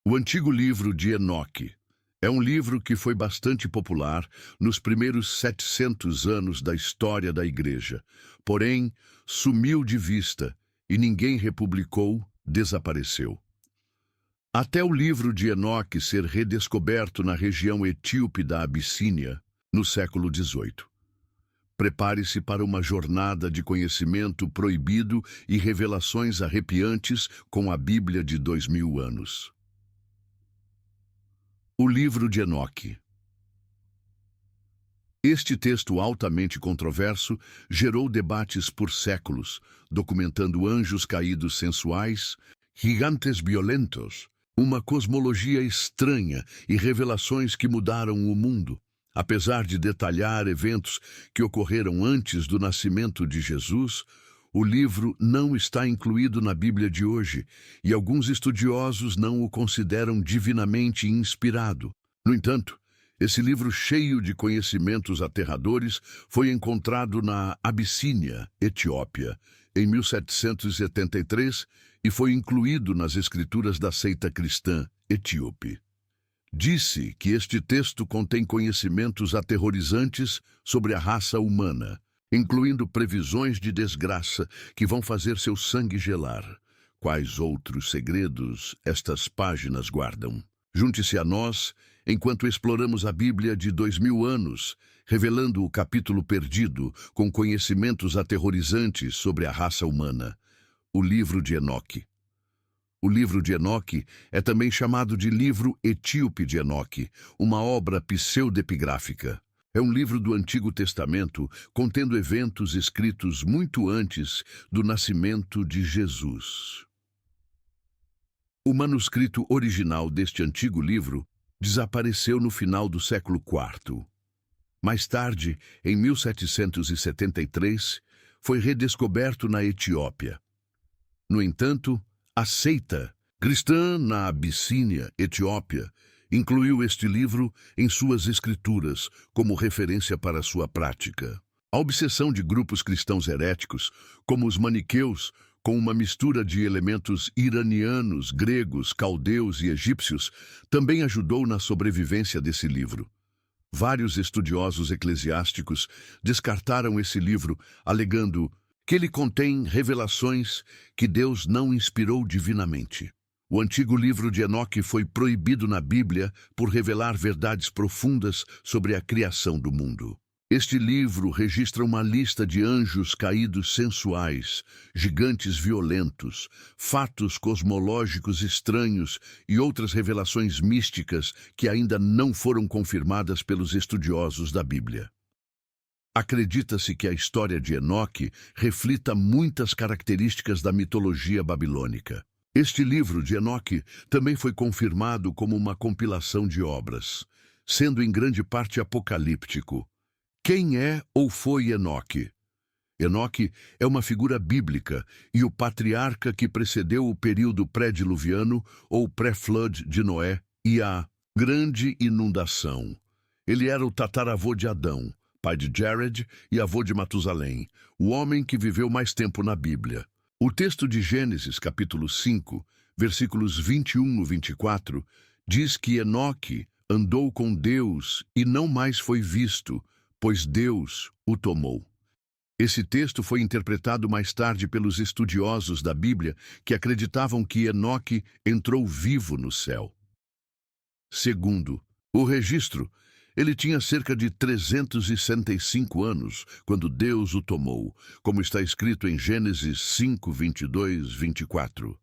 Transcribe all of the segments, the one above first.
O antigo livro de Enoque é um livro que foi bastante popular nos primeiros 700 anos da história da Igreja, porém sumiu de vista e ninguém republicou, desapareceu. Até o livro de Enoque ser redescoberto na região etíope da Abissínia, no século XVIII. Prepare-se para uma jornada de conhecimento proibido e revelações arrepiantes com a Bíblia de 2000 anos. O livro de Enoque. Este texto altamente controverso gerou debates por séculos, documentando anjos caídos sensuais, gigantes violentos, uma cosmologia estranha e revelações que mudaram o mundo. Apesar de detalhar eventos que ocorreram antes do nascimento de Jesus, o livro não está incluído na Bíblia de hoje e alguns estudiosos não o consideram divinamente inspirado. No entanto, esse livro cheio de conhecimentos aterradores foi encontrado na Abissínia, Etiópia, em 1773 e foi incluído nas escrituras da seita cristã etíope. Disse que este texto contém conhecimentos aterrorizantes sobre a raça humana, incluindo previsões de desgraça que vão fazer seu sangue gelar. Quais outros segredos estas páginas guardam? Junte-se a nós enquanto exploramos a Bíblia de 2000 anos, revelando o capítulo perdido com conhecimentos aterrorizantes sobre a raça humana. O livro de Enoque. O livro de Enoque é também chamado de livro etíope de Enoque, uma obra pseudepigráfica. É um livro do Antigo Testamento contendo eventos escritos muito antes do nascimento de Jesus. O manuscrito original deste antigo livro desapareceu no final do século IV. Mais tarde, em 1773, foi redescoberto na Etiópia. No entanto, a seita cristã na Abissínia, Etiópia, incluiu este livro em suas escrituras como referência para sua prática. A obsessão de grupos cristãos heréticos, como os maniqueus, com uma mistura de elementos iranianos, gregos, caldeus e egípcios, também ajudou na sobrevivência desse livro. Vários estudiosos eclesiásticos descartaram esse livro, alegando que ele contém revelações que Deus não inspirou divinamente. O antigo livro de Enoque foi proibido na Bíblia por revelar verdades profundas sobre a criação do mundo. Este livro registra uma lista de anjos caídos sensuais, gigantes violentos, fatos cosmológicos estranhos e outras revelações místicas que ainda não foram confirmadas pelos estudiosos da Bíblia. Acredita-se que a história de Enoque reflita muitas características da mitologia babilônica. Este livro de Enoque também foi confirmado como uma compilação de obras, sendo em grande parte apocalíptico. Quem é ou foi Enoque? Enoque é uma figura bíblica e o patriarca que precedeu o período pré-diluviano ou pré-flood de Noé e a grande inundação. Ele era o tataravô de Adão, pai de Jared e avô de Matusalém, o homem que viveu mais tempo na Bíblia. O texto de Gênesis, capítulo 5, versículos 21 e 24, diz que Enoque andou com Deus e não mais foi visto, pois Deus o tomou. Esse texto foi interpretado mais tarde pelos estudiosos da Bíblia que acreditavam que Enoque entrou vivo no céu. Segundo o registro, ele tinha cerca de 365 anos quando Deus o tomou, como está escrito em Gênesis 5, 22, 24.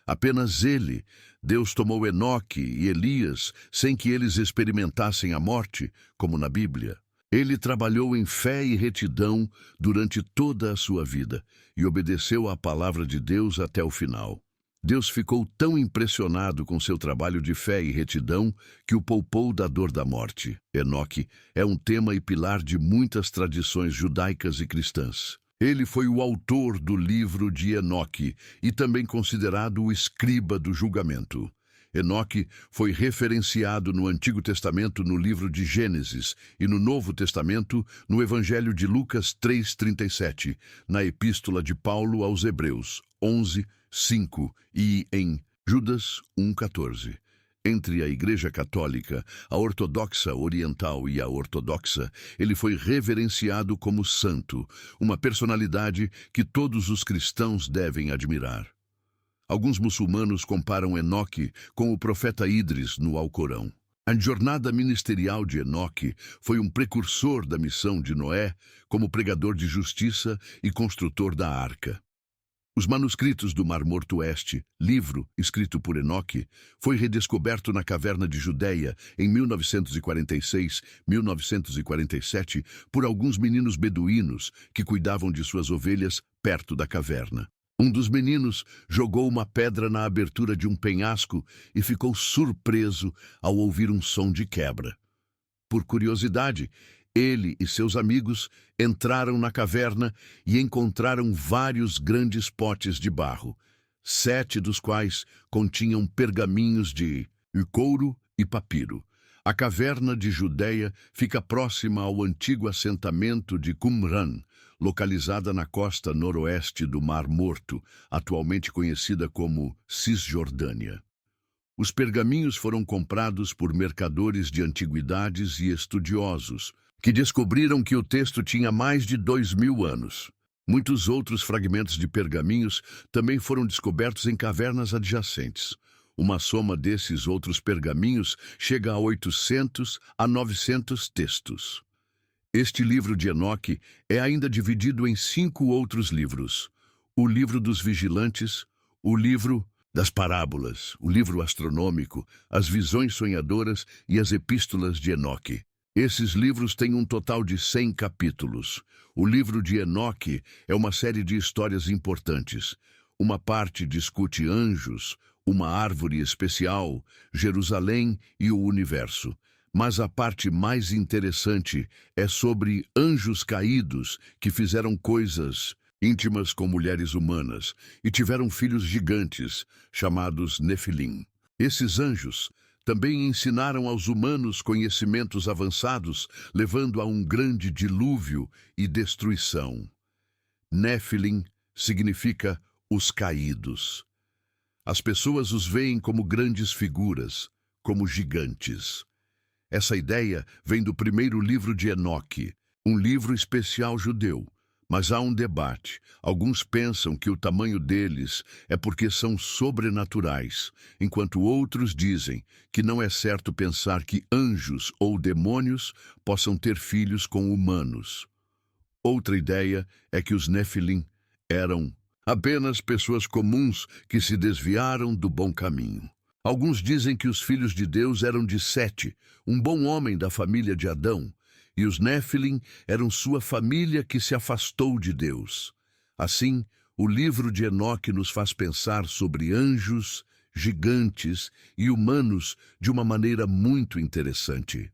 Apenas ele, Deus tomou Enoque e Elias sem que eles experimentassem a morte, como na Bíblia. Ele trabalhou em fé e retidão durante toda a sua vida e obedeceu à palavra de Deus até o final. Deus ficou tão impressionado com seu trabalho de fé e retidão que o poupou da dor da morte. Enoque é um tema e pilar de muitas tradições judaicas e cristãs. Ele foi o autor do livro de Enoque e também considerado o escriba do julgamento. Enoque foi referenciado no Antigo Testamento no livro de Gênesis e no Novo Testamento no Evangelho de Lucas 3,37, na Epístola de Paulo aos Hebreus 11, 5 e em Judas 1,14. Entre a Igreja Católica, a Ortodoxa Oriental e a Ortodoxa, ele foi reverenciado como santo, uma personalidade que todos os cristãos devem admirar. Alguns muçulmanos comparam Enoque com o profeta Idris no Alcorão. A jornada ministerial de Enoque foi um precursor da missão de Noé como pregador de justiça e construtor da arca. Os manuscritos do Mar Morto Oeste, livro escrito por Enoque, foi redescoberto na caverna de Judeia em 1946-1947 por alguns meninos beduínos que cuidavam de suas ovelhas perto da caverna. Um dos meninos jogou uma pedra na abertura de um penhasco e ficou surpreso ao ouvir um som de quebra. Por curiosidade, ele e seus amigos entraram na caverna e encontraram vários grandes potes de barro, 7 dos quais continham pergaminhos de couro e papiro. A caverna de Judeia fica próxima ao antigo assentamento de Qumran, localizada na costa noroeste do Mar Morto, atualmente conhecida como Cisjordânia. Os pergaminhos foram comprados por mercadores de antiguidades e estudiosos, que descobriram que o texto tinha mais de 2000 anos. Muitos outros fragmentos de pergaminhos também foram descobertos em cavernas adjacentes. Uma soma desses outros pergaminhos chega a 800 a 900 textos. Este livro de Enoque é ainda dividido em 5 outros livros: o livro dos vigilantes, o livro das parábolas, o livro astronômico, as visões sonhadoras e as epístolas de Enoque. Esses livros têm um total de 100 capítulos. O livro de Enoque é uma série de histórias importantes. Uma parte discute anjos, uma árvore especial, Jerusalém e o universo. Mas a parte mais interessante é sobre anjos caídos que fizeram coisas íntimas com mulheres humanas e tiveram filhos gigantes, chamados Nefilim. Esses anjos também ensinaram aos humanos conhecimentos avançados, levando a um grande dilúvio e destruição. Nefilim significa os caídos. As pessoas os veem como grandes figuras, como gigantes. Essa ideia vem do primeiro livro de Enoque, um livro especial judeu. Mas há um debate. Alguns pensam que o tamanho deles é porque são sobrenaturais, enquanto outros dizem que não é certo pensar que anjos ou demônios possam ter filhos com humanos. Outra ideia é que os Nefilim eram apenas pessoas comuns que se desviaram do bom caminho. Alguns dizem que os filhos de Deus eram de Sete, um bom homem da família de Adão, e os Nefilim eram sua família que se afastou de Deus. Assim, o livro de Enoque nos faz pensar sobre anjos, gigantes e humanos de uma maneira muito interessante.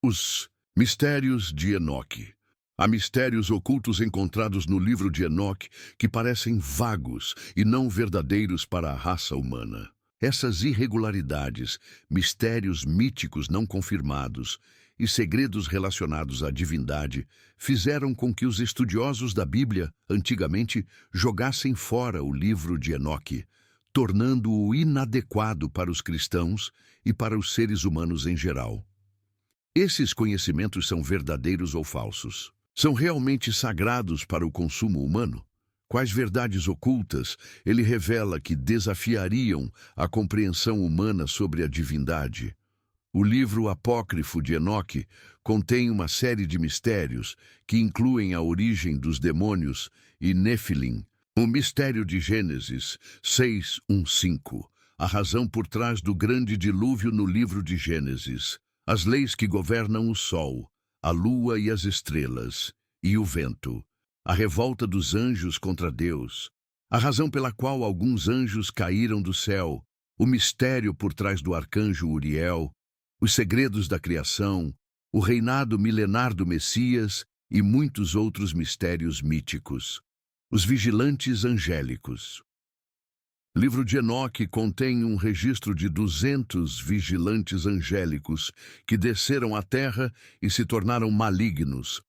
Os mistérios de Enoque. Há mistérios ocultos encontrados no livro de Enoque que parecem vagos e não verdadeiros para a raça humana. Essas irregularidades, mistérios míticos não confirmados e segredos relacionados à divindade fizeram com que os estudiosos da Bíblia, antigamente, jogassem fora o livro de Enoque, tornando-o inadequado para os cristãos e para os seres humanos em geral. Esses conhecimentos são verdadeiros ou falsos? São realmente sagrados para o consumo humano? Quais verdades ocultas ele revela que desafiariam a compreensão humana sobre a divindade? O livro apócrifo de Enoque contém uma série de mistérios que incluem a origem dos demônios e Nefilim, o mistério de Gênesis 6:1-5, a razão por trás do grande dilúvio no livro de Gênesis, as leis que governam o sol, a lua e as estrelas, e o vento, a revolta dos anjos contra Deus, a razão pela qual alguns anjos caíram do céu, o mistério por trás do arcanjo Uriel, os segredos da criação, o reinado milenar do Messias e muitos outros mistérios míticos. Os vigilantes angélicos. O livro de Enoque contém um registro de 200 vigilantes angélicos que desceram à terra e se tornaram malignos.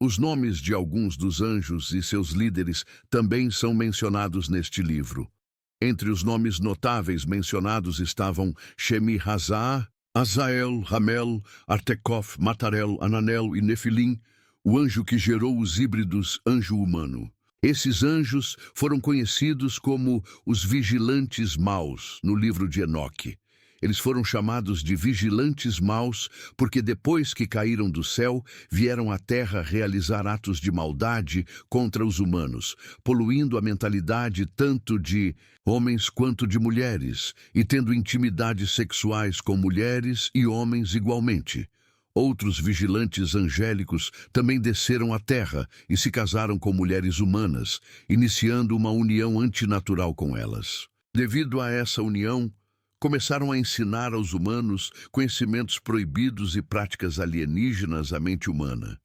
Os nomes de alguns dos anjos e seus líderes também são mencionados neste livro. Entre os nomes notáveis mencionados estavam Shemi-Hazá, Azael, Ramel, Artecof, Matarel, Ananel e Nefilim, o anjo que gerou os híbridos anjo-humano. Esses anjos foram conhecidos como os vigilantes maus no livro de Enoque. Eles foram chamados de vigilantes maus porque depois que caíram do céu, vieram à terra realizar atos de maldade contra os humanos, poluindo a mentalidade tanto de homens quanto de mulheres, e tendo intimidades sexuais com mulheres e homens igualmente. Outros vigilantes angélicos também desceram à terra e se casaram com mulheres humanas, iniciando uma união antinatural com elas. Devido a essa união, começaram a ensinar aos humanos conhecimentos proibidos e práticas alienígenas à mente humana.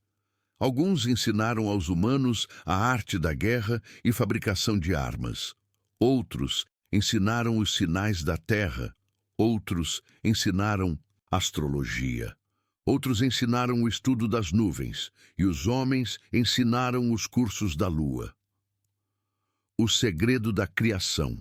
Alguns ensinaram aos humanos a arte da guerra e fabricação de armas. Outros ensinaram os sinais da terra. Outros ensinaram astrologia. Outros ensinaram o estudo das nuvens. E os homens ensinaram os cursos da lua. O segredo da criação.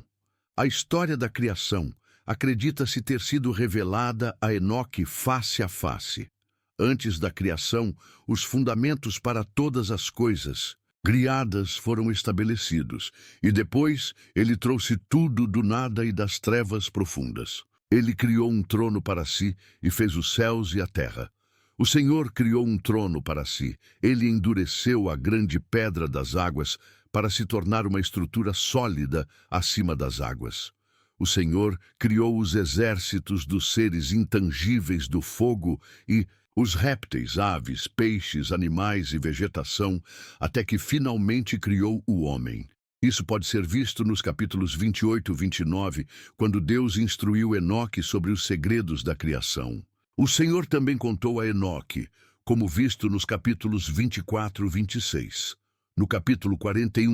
A história da criação acredita-se ter sido revelada a Enoque face a face. Antes da criação, os fundamentos para todas as coisas criadas foram estabelecidos, e depois ele trouxe tudo do nada e das trevas profundas. Ele criou um trono para si e fez os céus e a terra. O Senhor criou um trono para si. Ele endureceu a grande pedra das águas para se tornar uma estrutura sólida acima das águas. O Senhor criou os exércitos dos seres intangíveis do fogo e os répteis, aves, peixes, animais e vegetação, até que finalmente criou o homem. Isso pode ser visto nos capítulos 28 e 29, quando Deus instruiu Enoque sobre os segredos da criação. O Senhor também contou a Enoque, como visto nos capítulos 24 e 26. No capítulo 41,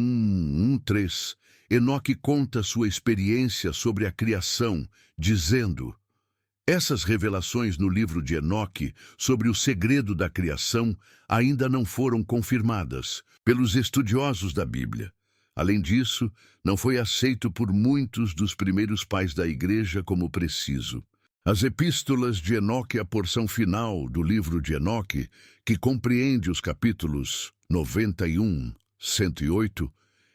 1:3, Enoque conta sua experiência sobre a criação, dizendo: essas revelações no livro de Enoque sobre o segredo da criação ainda não foram confirmadas pelos estudiosos da Bíblia. Além disso, não foi aceito por muitos dos primeiros pais da Igreja como preciso. As epístolas de Enoque, a porção final do livro de Enoque, que compreende os capítulos 91, 108,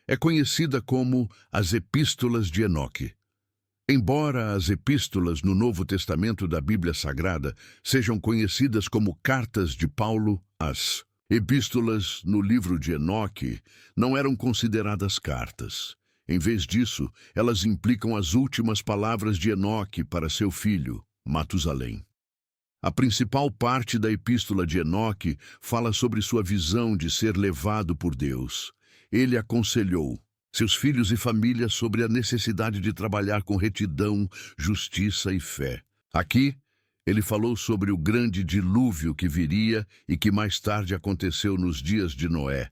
é conhecida como as Epístolas de Enoque. Embora as epístolas no Novo Testamento da Bíblia Sagrada sejam conhecidas como cartas de Paulo, as epístolas no livro de Enoque não eram consideradas cartas. Em vez disso, elas implicam as últimas palavras de Enoque para seu filho, Matusalém. A principal parte da epístola de Enoque fala sobre sua visão de ser levado por Deus. Ele aconselhou seus filhos e família sobre a necessidade de trabalhar com retidão, justiça e fé. Aqui, ele falou sobre o grande dilúvio que viria e que mais tarde aconteceu nos dias de Noé.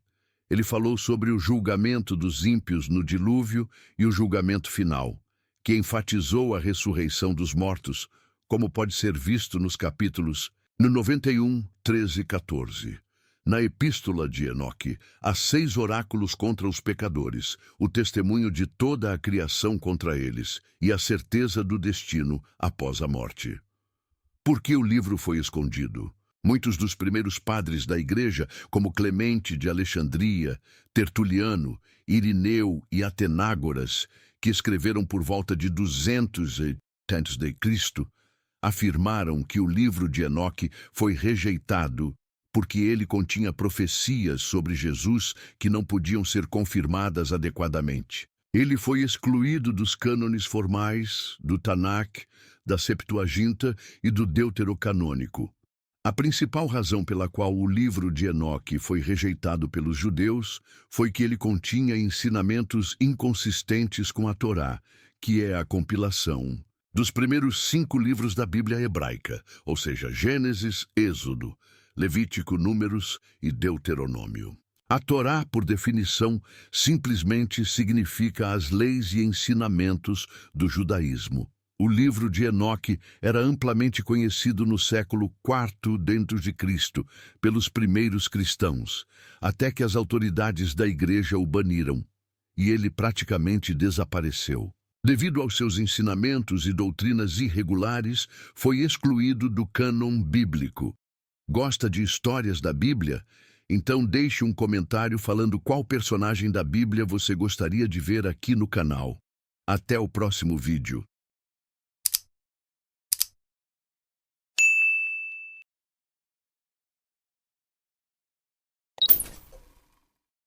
Ele falou sobre o julgamento dos ímpios no dilúvio e o julgamento final, que enfatizou a ressurreição dos mortos, como pode ser visto nos capítulos 91, 13 e 14. Na epístola de Enoque, há 6 oráculos contra os pecadores, o testemunho de toda a criação contra eles e a certeza do destino após a morte. Por que o livro foi escondido? Muitos dos primeiros padres da Igreja, como Clemente de Alexandria, Tertuliano, Irineu e Atenágoras, que escreveram por volta de 200 a.C., afirmaram que o livro de Enoque foi rejeitado porque ele continha profecias sobre Jesus que não podiam ser confirmadas adequadamente. Ele foi excluído dos cânones formais, do Tanakh, da Septuaginta e do Deuterocanônico. A principal razão pela qual o livro de Enoque foi rejeitado pelos judeus foi que ele continha ensinamentos inconsistentes com a Torá, que é a compilação dos primeiros 5 livros da Bíblia hebraica, ou seja, Gênesis, Êxodo, Levítico, Números e Deuteronômio. A Torá, por definição, simplesmente significa as leis e ensinamentos do judaísmo. O livro de Enoque era amplamente conhecido no século IV d.C. pelos primeiros cristãos, até que as autoridades da Igreja o baniram, e ele praticamente desapareceu. Devido aos seus ensinamentos e doutrinas irregulares, foi excluído do cânon bíblico. Gosta de histórias da Bíblia? Então deixe um comentário falando qual personagem da Bíblia você gostaria de ver aqui no canal. Até o próximo vídeo.